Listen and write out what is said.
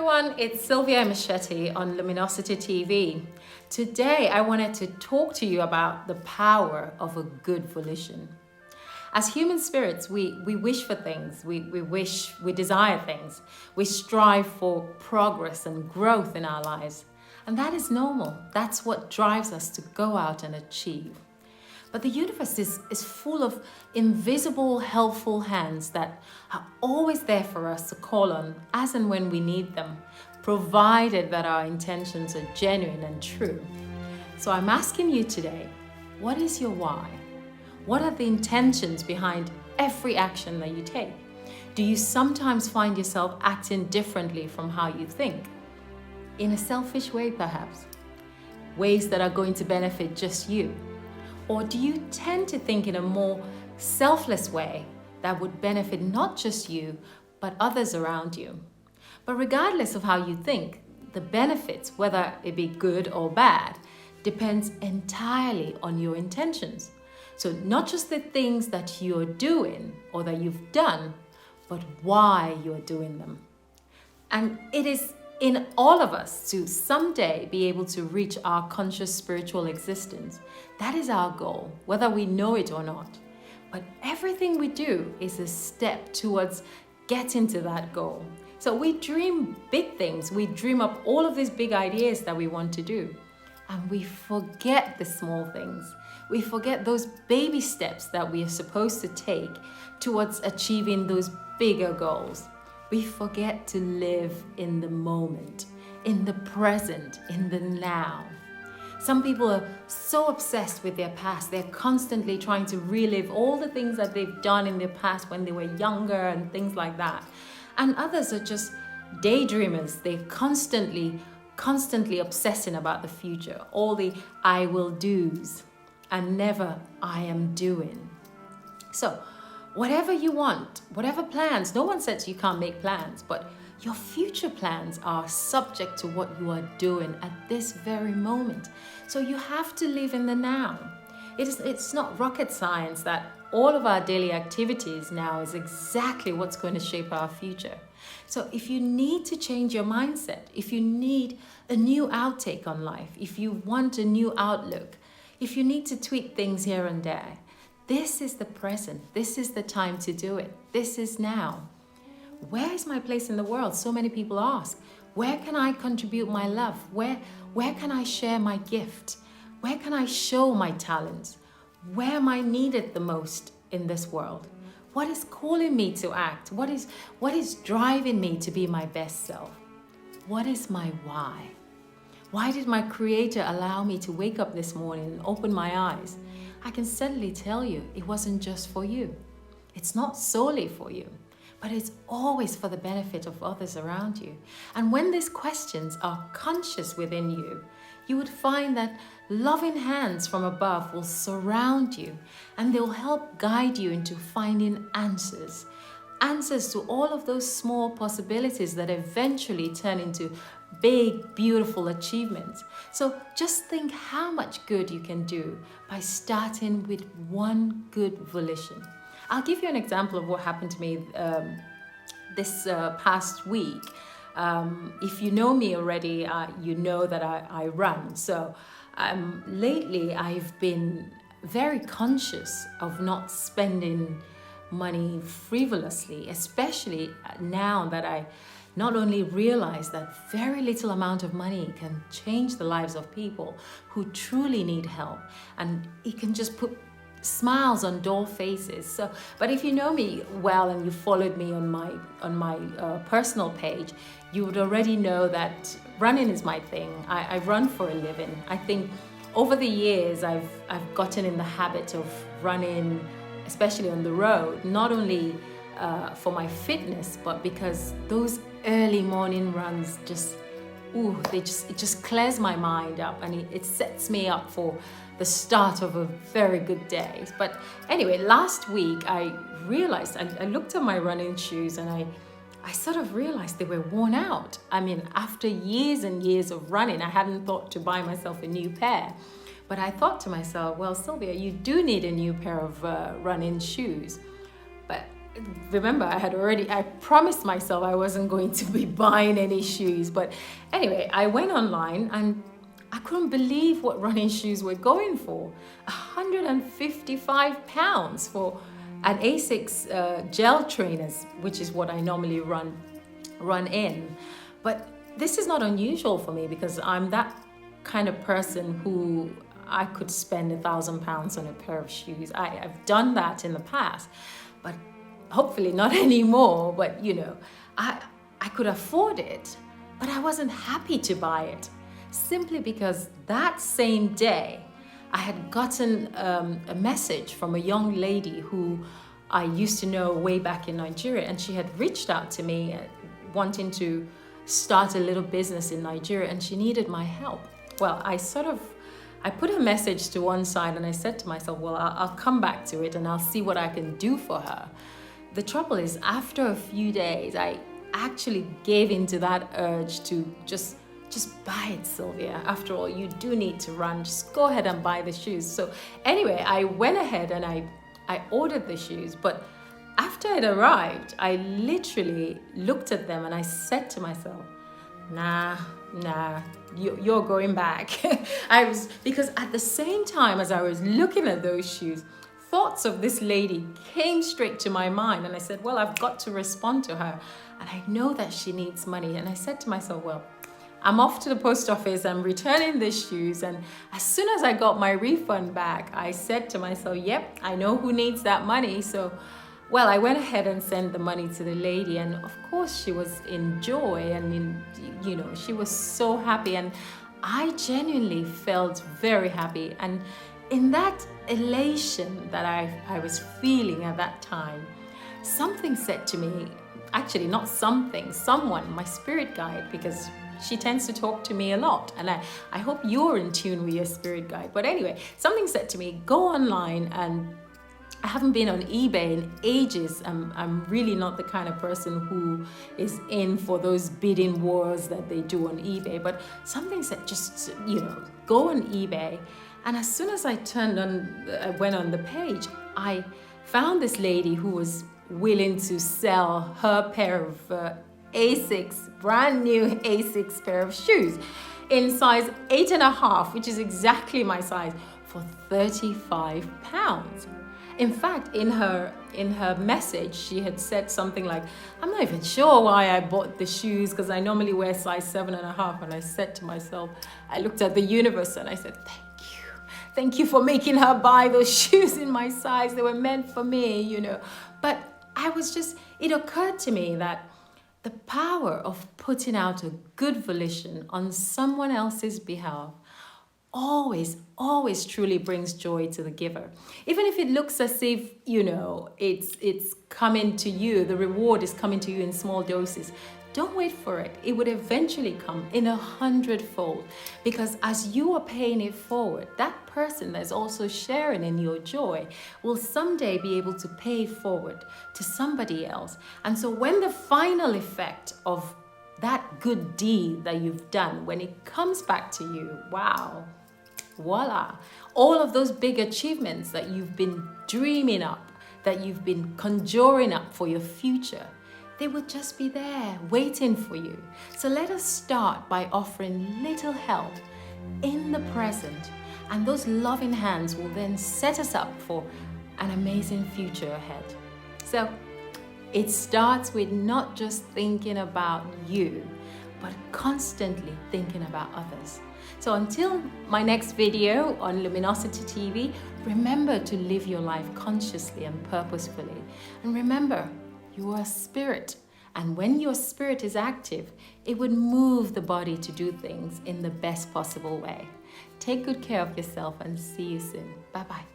everyone, it's Sylvia Emechete on LuminosityTV. Today I wanted to talk to you about the power of a good volition. As human spirits, we wish for things, we desire things, we strive for progress and growth in our lives. And that is normal. That's what drives us to go out and achieve. But the universe is full of invisible, helpful hands that are always there for us to call on as and when we need them, provided that our intentions are genuine and true. So I'm asking you today, what is your why? What are the intentions behind every action that you take? Do you sometimes find yourself acting differently from how you think? In a selfish way, perhaps? Ways that are going to benefit just you? Or do you tend to think in a more selfless way that would benefit not just you, but others around you? But regardless of how you think, the benefits, whether it be good or bad, depends entirely on your intentions. So not just the things that you're doing or that you've done, but why you're doing them. And it is in all of us to someday be able to reach our conscious spiritual existence. That is our goal, whether we know it or not. But everything we do is a step towards getting to that goal. So we dream big things. We dream up all of these big ideas that we want to do. And we forget the small things. We forget those baby steps that we are supposed to take towards achieving those bigger goals. We forget to live in the moment, in the present, in the now. Some people are so obsessed with their past. They're constantly trying to relive all the things that they've done in their past when they were younger and things like that. And others are just daydreamers. They're constantly obsessing about the future. All the I will do's and never I am doing. So, whatever you want, whatever plans, no one says you can't make plans, but your future plans are subject to what you are doing at this very moment. So you have to live in the now. It's not rocket science that all of our daily activities now is exactly what's going to shape our future. So if you need to change your mindset, if you need a new outtake on life, if you want a new outlook, if you need to tweak things here and there, this is the present. This is the time to do it. This is now. Where is my place in the world? So many people ask. Where can I contribute my love? Where can I share my gift? Where can I show my talents? Where am I needed the most in this world? What is calling me to act? What is driving me to be my best self? What is my why? Why did my Creator allow me to wake up this morning and open my eyes? I can certainly tell you it wasn't just for you. It's not solely for you, but it's always for the benefit of others around you. And when these questions are conscious within you, you would find that loving hands from above will surround you and they'll help guide you into finding answers to all of those small possibilities that eventually turn into big, beautiful achievements. So just think how much good you can do by starting with one good volition. I'll give you an example of what happened to me this past week. If you know me already, you know that I run. So lately I've been very conscious of not spending money frivolously, especially now that I not only realize that very little amount of money can change the lives of people who truly need help, and it can just put smiles on dull faces. So, but if you know me well and you followed me on my personal page, you would already know that running is my thing. I run for a living. I think over the years I've gotten in the habit of running, especially on the road, not only for my fitness, but because those early morning runs it just clears my mind up and it sets me up for the start of a very good day. But anyway, last week I realized, I looked at my running shoes and I sort of realized they were worn out. I mean, after years and years of running, I hadn't thought to buy myself a new pair. But I thought to myself, well, Sylvia, you do need a new pair of running shoes. But remember, I promised myself I wasn't going to be buying any shoes. But anyway, I went online and I couldn't believe what running shoes were going for. £155 for an Asics gel trainers, which is what I normally run in. But this is not unusual for me because I'm that kind of person who I could spend £1,000 on a pair of shoes. I've done that in the past, but hopefully not anymore. But I could afford it, but I wasn't happy to buy it, simply because that same day I had gotten a message from a young lady who I used to know way back in Nigeria, and she had reached out to me wanting to start a little business in Nigeria, and she needed my help. Well, I put her message to one side and I said to myself, well, I'll come back to it and I'll see what I can do for her. The trouble is, after a few days, I actually gave into that urge to just buy it, Sylvia. After all, you do need to run. Just go ahead and buy the shoes. So anyway, I went ahead and I ordered the shoes. But after it arrived, I literally looked at them and I said to myself, nah, you're going back. Because at the same time as I was looking at those shoes, thoughts of this lady came straight to my mind, and I said, well, I've got to respond to her, and I know that she needs money. And I said to myself, well, I'm off to the post office, I'm returning the shoes, and as soon as I got my refund back, I said to myself, yep, I know who needs that money. So well, I went ahead and sent the money to the lady, and of course she was in joy, and she was so happy, and I genuinely felt very happy. And in that elation that I was feeling at that time, something said to me, actually not something, someone, my spirit guide, because she tends to talk to me a lot, and I hope you're in tune with your spirit guide. But anyway, something said to me, go online. And I haven't been on eBay in ages. I'm really not the kind of person who is in for those bidding wars that they do on eBay. But something said, just, go on eBay. And as soon as I went on the page, I found this lady who was willing to sell her pair of Asics, brand new Asics pair of shoes in size 8.5, which is exactly my size, for £35. In fact, in her message, she had said something like, I'm not even sure why I bought the shoes because I normally wear size 7.5. And I said to myself, I looked at the universe and I said, thank you for making her buy those shoes in my size. They were meant for me, But it occurred to me that the power of putting out a good volition on someone else's behalf always truly brings joy to the giver. Even if it looks as if, it's coming to you, the reward is coming to you in small doses. Don't wait for it. It would eventually come in 100-fold, because as you are paying it forward, that person that's also sharing in your joy will someday be able to pay it forward to somebody else. And so when the final effect of that good deed that you've done, when it comes back to you, wow, voila, all of those big achievements that you've been dreaming up, that you've been conjuring up for your future, they will just be there waiting for you. So let us start by offering little help in the present, and those loving hands will then set us up for an amazing future ahead. So it starts with not just thinking about you, but constantly thinking about others. So until my next video on Luminosity TV, remember to live your life consciously and purposefully. And remember, you are a spirit. And when your spirit is active, it would move the body to do things in the best possible way. Take good care of yourself and see you soon. Bye-bye.